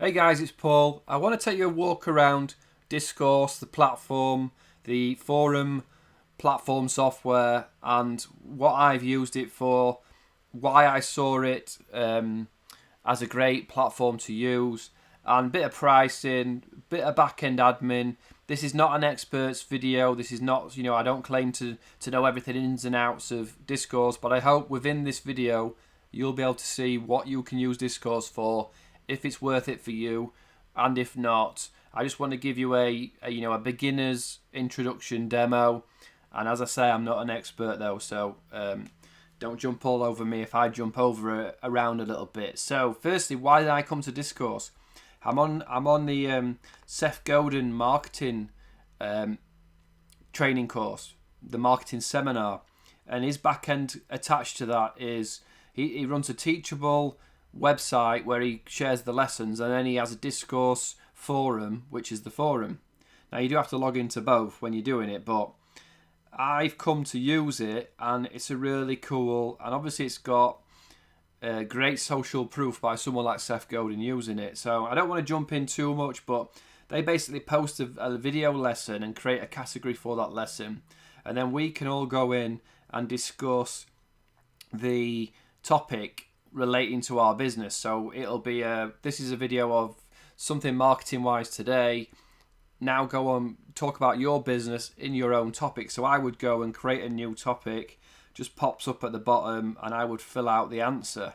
Hey guys, it's Paul. I want to take you a walk around Discourse, the platform, the forum platform software, and what I've used it for, why I saw it as a great platform to use, and a bit of pricing, bit of back-end admin. This is not an expert's video. This is not, I don't claim to know everything ins and outs of Discourse, but I hope within this video you'll be able to see what you can use Discourse for, if it's worth it for you, and if not. I just want to give you a beginner's introduction demo, and as I say, I'm not an expert though, so don't jump all over me if I jump over around a little bit. So firstly, why did I come to Discourse? I'm on the Seth Godin marketing training course, the marketing seminar, and his back end attached to that is he runs a Teachable website where he shares the lessons, and then he has a Discourse Forum, which is the forum. Now you do have to log into both when you're doing it, but I've come to use it, and it's a really cool, and obviously it's got great social proof by someone like Seth Godin using it. So I don't want to jump in too much, but they basically post a video lesson and create a category for that lesson, and then we can all go in and discuss the topic relating to our business. So it'll be this is a video of something marketing wise today. Now go on, talk about your business in your own topic. So I would go and create a new topic, just pops up at the bottom, and I would fill out the answer.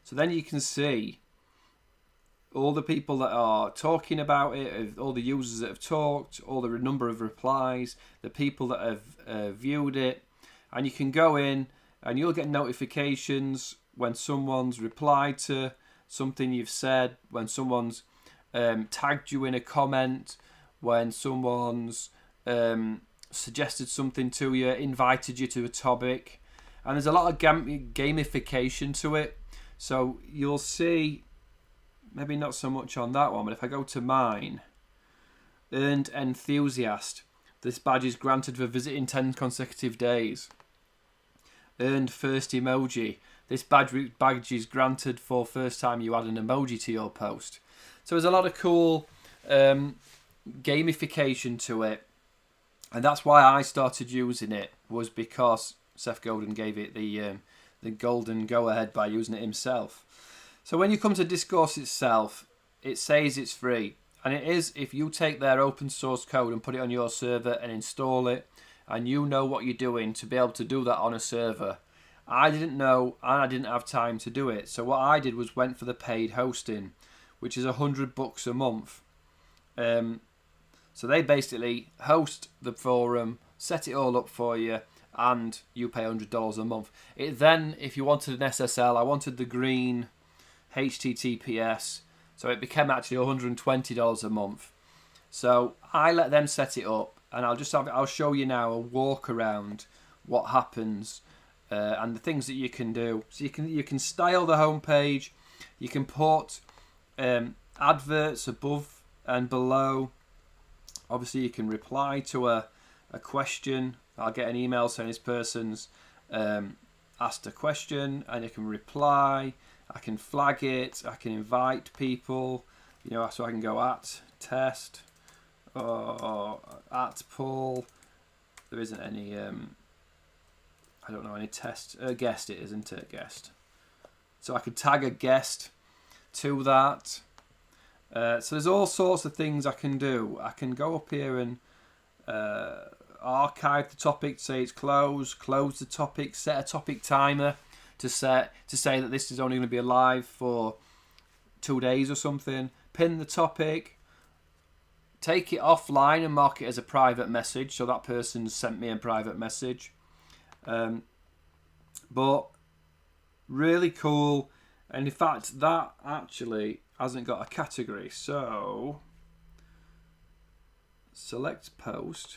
So then you can see all the people that are talking about it, all the users that have talked, all the number of replies, the people that have viewed it, and you can go in and you'll get notifications when someone's replied to something you've said, when someone's tagged you in a comment, when someone's suggested something to you, invited you to a topic. And there's a lot of gamification to it. So you'll see, maybe not so much on that one, but if I go to mine, Earned Enthusiast, this badge is granted for visiting 10 consecutive days. Earned First Emoji, this badge is granted for first time you add an emoji to your post. So there's a lot of cool gamification to it, and that's why I started using it, was because Seth Godin gave it the golden go-ahead by using it himself. So when you come to Discourse itself, it says it's free, and it is if you take their open source code and put it on your server and install it, and you know what you're doing to be able to do that on a server. I didn't know, and I didn't have time to do it. So what I did was went for the paid hosting, which is $100 a month. So they basically host the forum, set it all up for you, and you pay $100 a month. It then, if you wanted an SSL, I wanted the green HTTPS, so it became actually $120 a month. So I let them set it up, and I'll show you now a walk around what happens and the things that you can do. So you can style the homepage, you can put adverts above and below. Obviously you can reply to a question. I'll get an email saying this person's asked a question, and you can reply. I can flag it, I can invite people, so I can go at test or at Paul. There isn't any I don't know, any test. Guest it isn't it? Guest. So I could tag a guest to that. So there's all sorts of things I can do. I can go up here and archive the topic, say it's closed, close the topic, set a topic timer to say that this is only going to be alive for 2 days or something. Pin the topic, take it offline and mark it as a private message, so that person sent me a private message. But really cool, and in fact that actually hasn't got a category, so select post.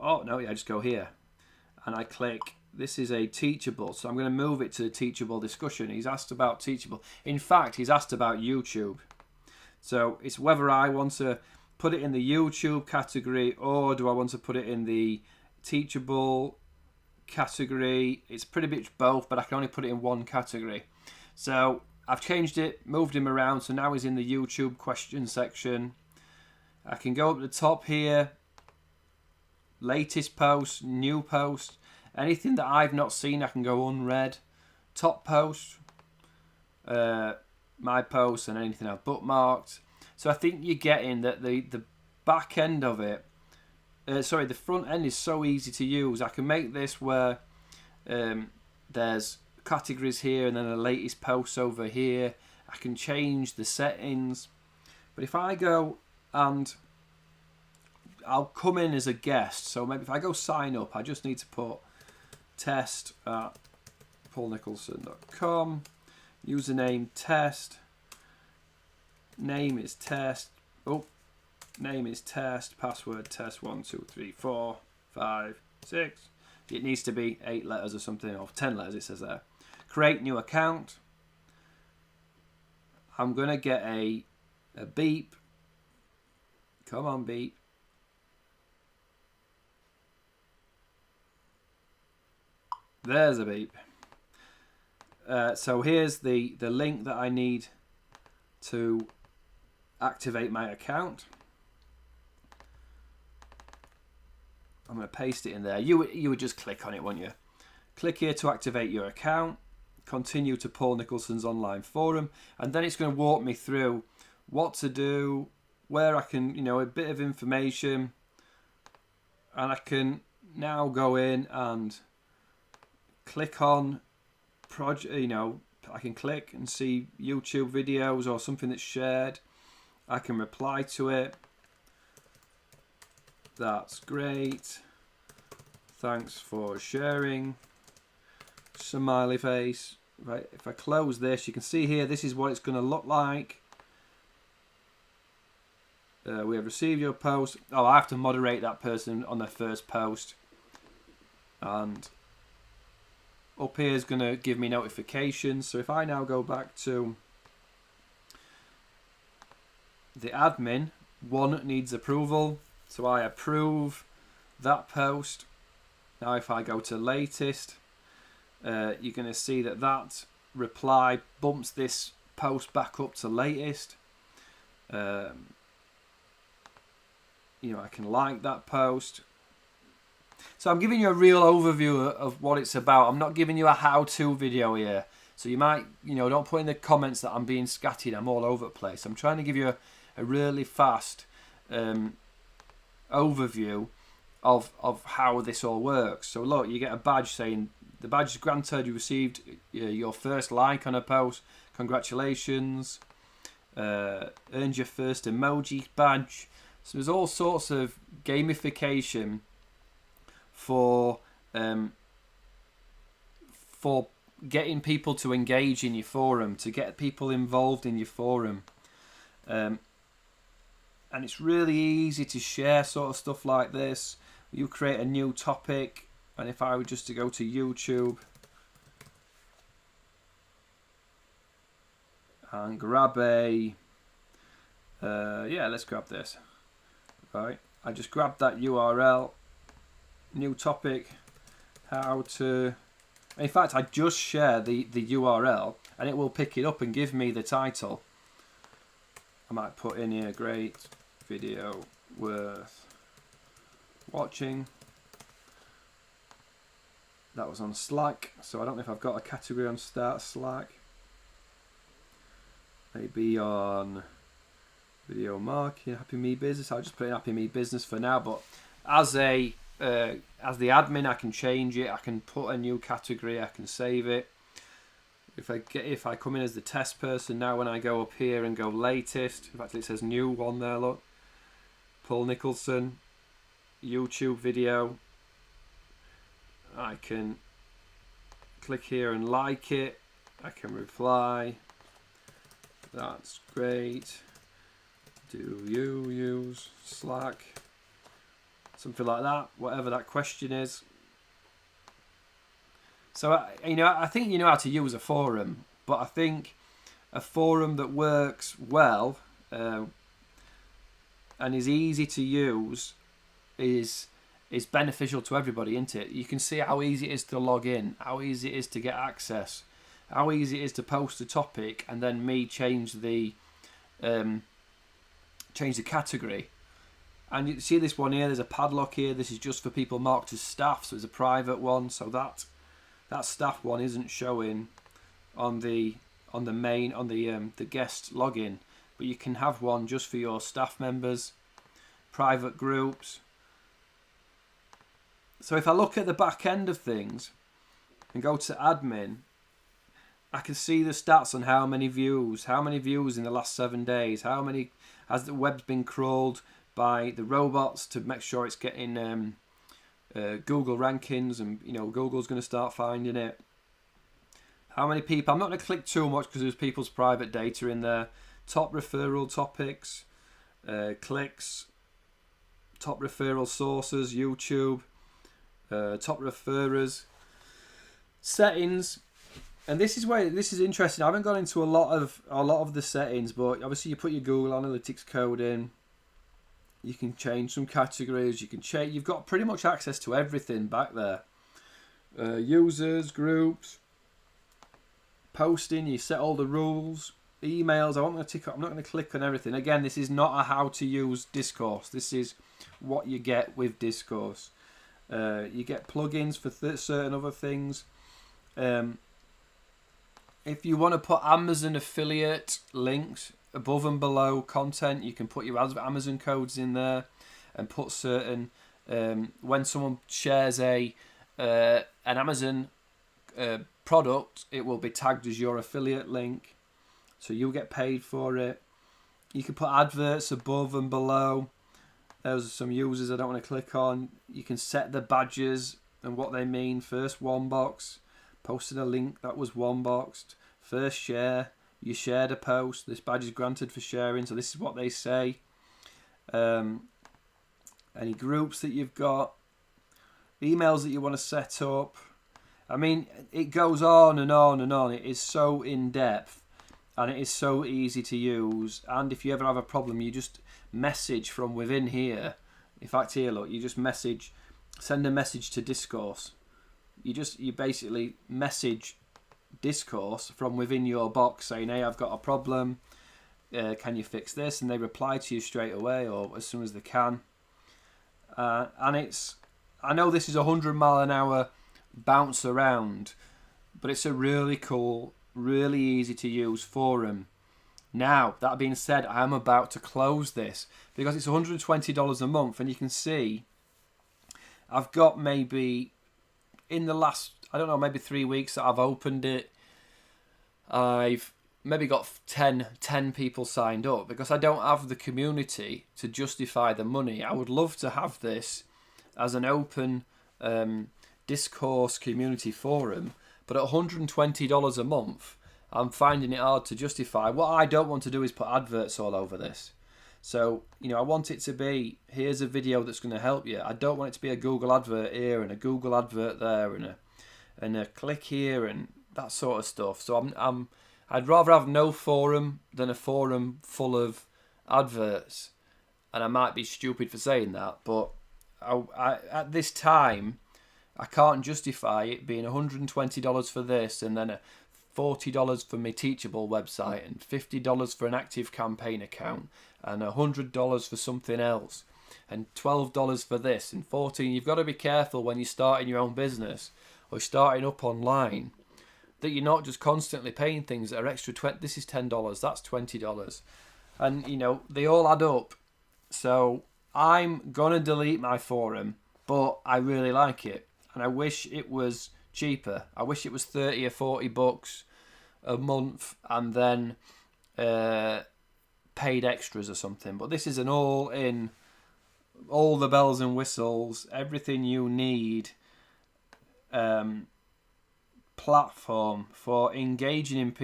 Oh no, yeah, I just go here and I click, this is a Teachable, so I'm going to move it to the Teachable discussion. He's asked about Teachable. In fact, he's asked about YouTube. So it's whether I want to put it in the YouTube category or do I want to put it in the Teachable category. It's pretty much both, but I can only put it in one category. So I've changed it, moved him around, so now he's in the YouTube question section. I can go up the top here, latest post, new post, anything that I've not seen I can go unread. Top post, my post, and anything I've bookmarked. So I think you're getting that the back end of it, the front end is so easy to use. I can make this where there's categories here and then a latest post over here. I can change the settings. But if I go and I'll come in as a guest, so maybe if I go sign up, I just need to put test at paulnicholson.com, username test, name is test, name is test, password test 1 2 3 4 5 6. It needs to be 8 letters or something, or 10 letters it says there. Create new account. I'm going to get a beep. Come on, beep. There's a beep. So here's the link that I need to activate my account. I'm going to paste it in there. You would just click on it, wouldn't you? Click here to activate your account. Continue to Paul Nicholson's online forum, and then it's going to walk me through what to do, where I can, a bit of information, and I can now go in and click on project. I can click and see YouTube videos or something that's shared. I can reply to it. That's great. Thanks for sharing. Smiley face. Right, if I close this, you can see here, this is what it's going to look like. We have received your post. Oh, I have to moderate that person on their first post. And up here is going to give me notifications. So if I now go back to the admin, one needs approval. So I approve that post. Now if I go to latest, you're going to see that reply bumps this post back up to latest. I can like that post. So I'm giving you a real overview of what it's about. I'm not giving you a how-to video here. So you might, don't put in the comments that I'm being scattered. I'm all over the place. I'm trying to give you a really fast overview of how this all works. So look, you get a badge saying the badge is granted. You received your first like on a post. Congratulations. Earned your first emoji badge. So there's all sorts of gamification for getting people to engage in your forum, to get people involved in your forum. And it's really easy to share sort of stuff like this. You create a new topic, and if I were just to go to YouTube and grab let's grab this. Right, I just grabbed that URL, new topic, how to. In fact, I just share the URL, and it will pick it up and give me the title. I might put in here, great video worth watching. That was on Slack, so I don't know if I've got a category on Start Slack. Maybe on video marketing, Happy Me Business. I'll just put in Happy Me Business for now, but as the admin, I can change it. I can put a new category. I can save it. If I come in as the test person now, when I go up here and go latest, in fact it says new one there. Look, Paul Nicholson, YouTube video. I can click here and like it. I can reply. That's great. Do you use Slack? Something like that, whatever that question is. So, I think you know how to use a forum, but I think a forum that works well and is easy to use is beneficial to everybody, isn't it? You can see how easy it is to log in, how easy it is to get access. how easy it is to post a topic and then me change the category. And you see this one here, there's a padlock here. This is just for people marked as staff, so it's a private one. So that staff one isn't showing on the guest login, but you can have one just for your staff members, private groups. So if I look at the back end of things and go to admin, I can see the stats on how many views in the last 7 days, how many has the web's been crawled by the robots to make sure it's getting Google rankings, and Google's going to start finding it. How many people? I'm not going to click too much because there's people's private data in there. Top referral topics, clicks, top referral sources, YouTube, top referrers, settings. And this is interesting. I haven't gone into a lot of the settings, but obviously you put your Google Analytics code in. You can change some categories. You've got pretty much access to everything back there. Users, groups, posting. You set all the rules. Emails. I'm not going to click on everything. Again, this is not a how to use Discourse. This is what you get with Discourse. You get plugins for certain other things. If you want to put Amazon affiliate links above and below content, you can put your Amazon codes in there and put certain when someone shares an Amazon product, it will be tagged as your affiliate link, so you'll get paid for it. You can put adverts above and below. Those are some users I don't want to click on. You can set the badges and what they mean. First one box, posted a link that was one boxed. First share, you shared a post. This badge is granted for sharing, so this is what they say. Any groups that you've got, emails that you want to set up. I mean, it goes on and on and on. It is so in depth and it is so easy to use. And if you ever have a problem, you just message from within here. In fact, here, look, you just send a message to Discourse. You basically message Discourse from within your box saying, hey, I've got a problem, can you fix this? And they reply to you straight away or as soon as they can. And I know this is 100-mile-an-hour bounce around, but it's a really cool, really easy to use forum. Now, that being said, I am about to close this because it's $120 a month, and you can see I've got maybe in the last, maybe 3 weeks that I've opened it, I've maybe got 10 people signed up because I don't have the community to justify the money. I would love to have this as an open Discourse community forum, but at $120 a month, I'm finding it hard to justify. What I don't want to do is put adverts all over this. So, I want it to be, here's a video that's going to help you. I don't want it to be a Google advert here and a Google advert there and a click here and that sort of stuff. So I'd rather have no forum than a forum full of adverts. And I might be stupid for saying that, but I at this time, I can't justify it being $120 for this and then $40 for my Teachable website and $50 for an Active Campaign account and $100 for something else and $12 for this and $14. You've got to be careful when you're starting your own business or starting up online that you're not just constantly paying things that are extra. This is $10, that's $20, and they all add up. So I'm gonna delete my forum, but I really like it and I wish it was cheaper. I wish it was $30 or $40 a month and then paid extras or something. But this is an all-in, all the bells and whistles, everything you need platform for engaging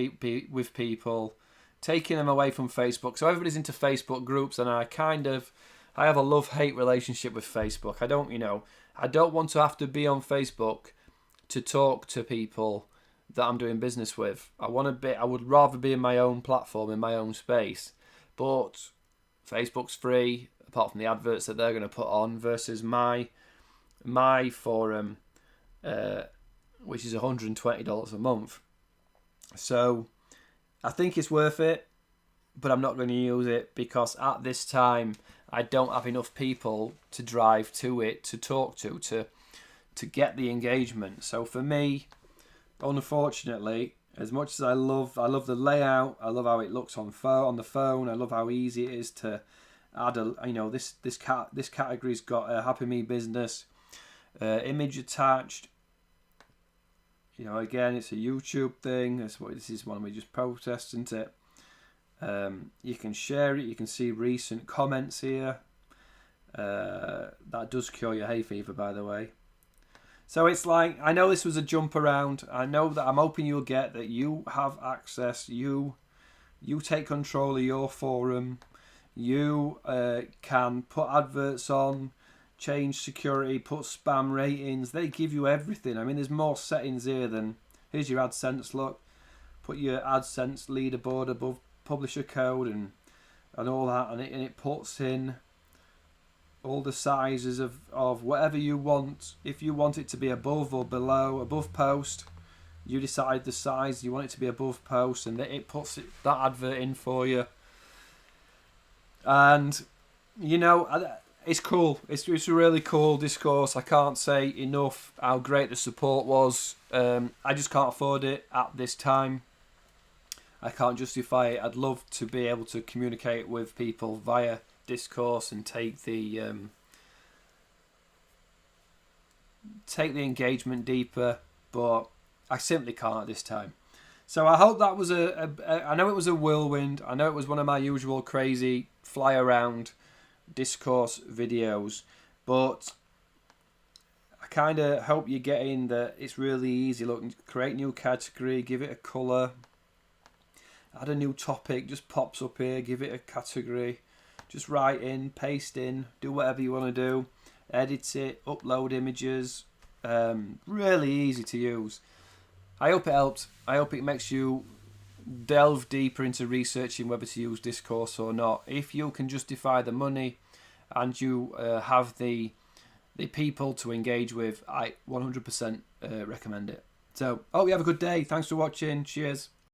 with people, taking them away from Facebook. So everybody's into Facebook groups, and I have a love-hate relationship with Facebook. I don't want to have to be on Facebook to talk to people that I'm doing business with. I would rather be in my own platform, in my own space. But Facebook's free, apart from the adverts that they're going to put on, versus my forum, which is $120 a month. So I think it's worth it, but I'm not going to use it because at this time I don't have enough people to drive to it, to talk to get the engagement. So for me, unfortunately, as much as I love the layout, I love how it looks on the phone, I love how easy it is to add this category's got a Happy Me business image attached. Again, it's a YouTube thing. This is one we just processed, isn't it? You can share it. You can see recent comments here. That does cure your hay fever, by the way. So it's like, I know this was a jump around. I know that I'm hoping you'll get that you have access. You take control of your forum. You can put adverts on, change security, put spam ratings. They give you everything. I mean, there's more settings here than... Here's your AdSense, look. Put your AdSense leaderboard above publisher code and all that, and it puts in all the sizes of whatever you want. If you want it to be above or below, above post, you decide the size you want it to be above post, and it puts that advert in for you. And it's cool. It's a really cool Discourse. I can't say enough how great the support was. I just can't afford it at this time. I can't justify it. I'd love to be able to communicate with people via Discourse and take the engagement deeper, but I simply can't at this time. So I hope that was I know it was a whirlwind. I know it was one of my usual crazy fly around Discourse videos, but I kind of hope you're getting that it's really easy. Look, create new category, give it a colour, add a new topic, just pops up here, give it a category, just write in, paste in, do whatever you want to do, edit it, upload images, really easy to use. I hope it helped. I hope it makes you delve deeper into researching whether to use Discourse or not. If you can justify the money and you have the people to engage with, I 100% recommend it. So, hope you have a good day. Thanks for watching. Cheers.